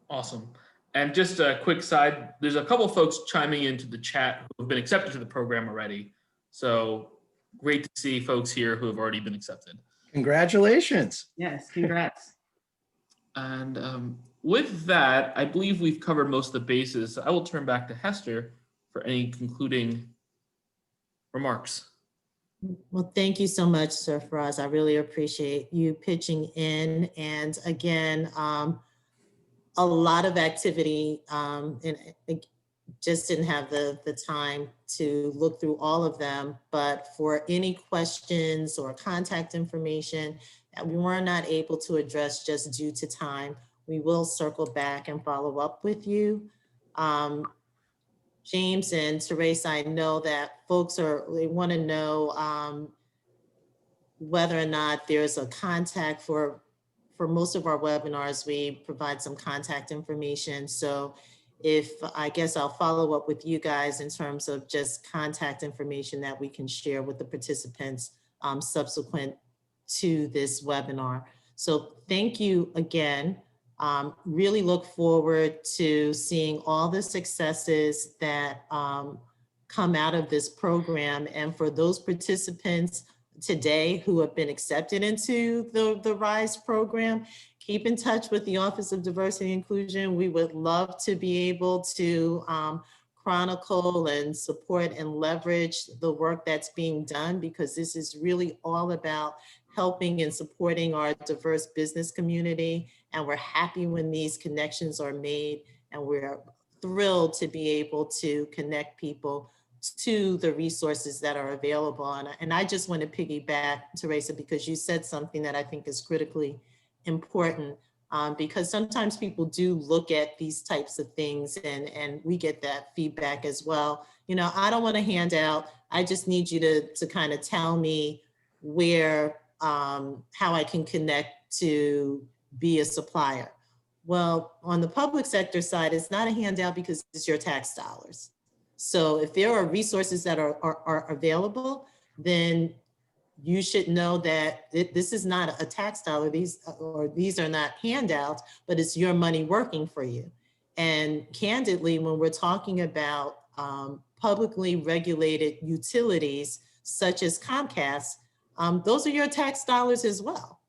Awesome. And just a quick side, there's a couple folks chiming into the chat who have been accepted to the program already. So great to see folks here who have already been accepted. Congratulations. Yes, congrats. And with that, I believe we've covered most of the bases. I will turn back to Hester for any concluding remarks. Well, thank you so much, Sir Faraz. I really appreciate you pitching in. And again, a lot of activity, and I just didn't have the time to look through all of them. But for any questions or contact information that we were not able to address just due to time, we will circle back and follow up with you. James and Teresa, I know that folks they want to know whether or not there's a contact for most of our webinars. We provide some contact information. So I guess I'll follow up with you guys in terms of just contact information that we can share with the participants subsequent to this webinar. So thank you again. Really look forward to seeing all the successes that come out of this program. And for those participants, today who have been accepted into the RISE program. Keep in touch with the Office of Diversity and Inclusion. We would love to be able to chronicle and support and leverage the work that's being done, because this is really all about helping and supporting our diverse business community. And we're happy when these connections are made, and we're thrilled to be able to connect people to the resources that are available. And I just want to piggyback, Teresa, because you said something that I think is critically important, because sometimes people do look at these types of things, and we get that feedback as well. You know, I don't want a handout. I just need you to kind of tell me where, how I can connect to be a supplier. Well, on the public sector side, it's not a handout because it's your tax dollars. So if there are resources that are available, then you should know that this is not a tax dollar. These are not handouts, but it's your money working for you. And candidly, when we're talking about publicly regulated utilities such as Comcast, those are your tax dollars as well,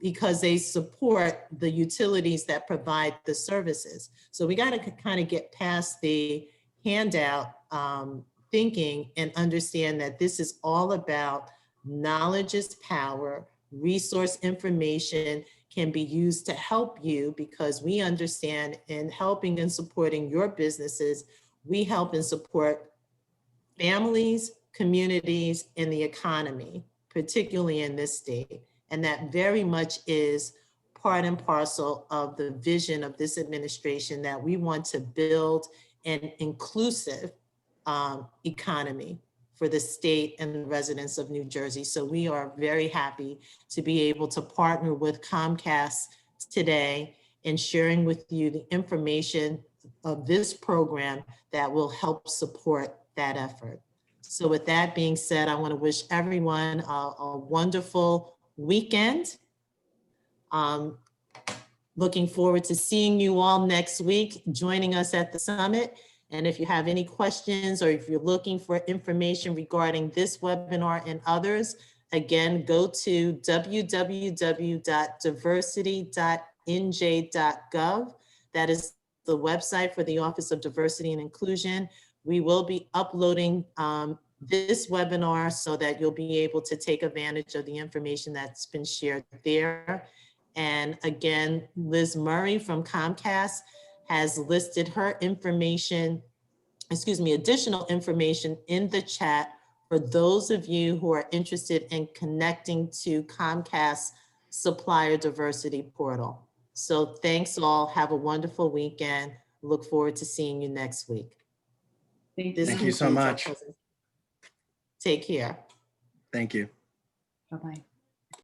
because they support the utilities that provide the services. So we got to kind of get past the handout thinking and understand that this is all about knowledge is power. Resource information can be used to help you, because we understand in helping and supporting your businesses, we help and support families, communities, and the economy, particularly in this state. And that very much is part and parcel of the vision of this administration, that we want to build an inclusive economy for the state and the residents of New Jersey. So we are very happy to be able to partner with Comcast today in sharing with you the information of this program that will help support that effort. So with that being said, I want to wish everyone a wonderful weekend. Looking forward to seeing you all next week, joining us at the summit. And if you have any questions, or if you're looking for information regarding this webinar and others, again, go to www.diversity.nj.gov. That is the website for the Office of Diversity and Inclusion. We will be uploading this webinar so that you'll be able to take advantage of the information that's been shared there. And again, Liz Murray from Comcast has listed her information, additional information in the chat for those of you who are interested in connecting to Comcast Supplier Diversity Portal. So thanks all, have a wonderful weekend. Look forward to seeing you next week. Thank you so much. Take care. Thank you. Bye-bye.